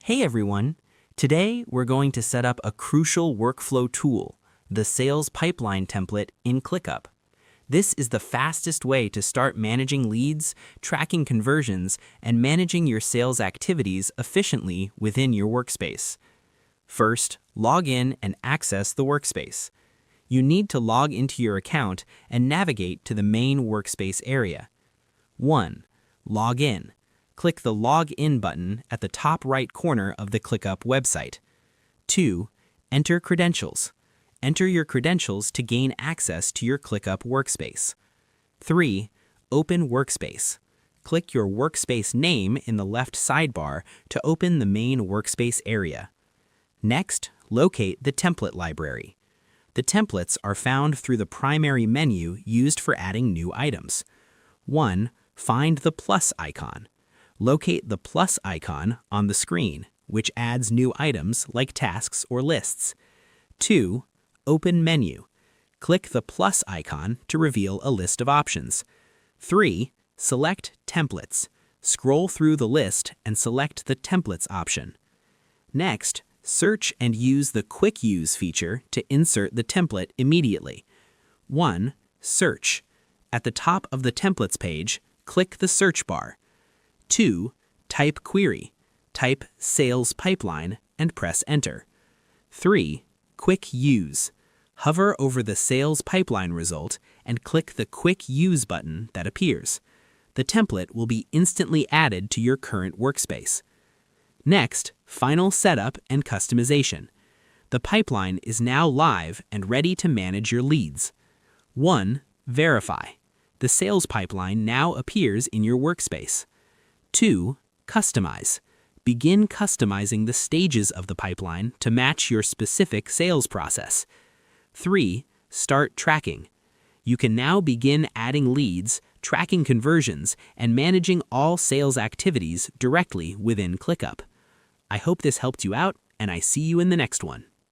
Hey everyone! Today we're going to set up a crucial workflow tool, the Sales Pipeline template in ClickUp. This is the fastest way to start managing leads, tracking conversions, and managing your sales activities efficiently within your workspace. First, log in and access the workspace. You need to log into your account and navigate to the main workspace area. 1. Log in. Click the Log In button at the top right corner of the ClickUp website. 2. Enter credentials. Enter your credentials to gain access to your ClickUp workspace. 3. Open Workspace. Click your workspace name in the left sidebar to open the main workspace area. Next, locate the template library. The templates are found through the primary menu used for adding new items. 1. Find the plus icon. Locate the plus icon on the screen, which adds new items like tasks or lists. 2. Open Menu. Click the plus icon to reveal a list of options. 3. Select Templates. Scroll through the list and select the Templates option. Next, search and use the Quick Use feature to insert the template immediately. 1. Search. At the top of the Templates page, click the search bar. 2. Type query. Type Sales Pipeline and press Enter. 3. Quick Use. Hover over the Sales Pipeline result and click the Quick Use button that appears. The template will be instantly added to your current workspace. Next, final setup and customization. The pipeline is now live and ready to manage your leads. 1. Verify. The sales pipeline now appears in your workspace. 2. Customize. Begin customizing the stages of the pipeline to match your specific sales process. 3. Start tracking. You can now begin adding leads, tracking conversions, and managing all sales activities directly within ClickUp. I hope this helped you out, and I see you in the next one.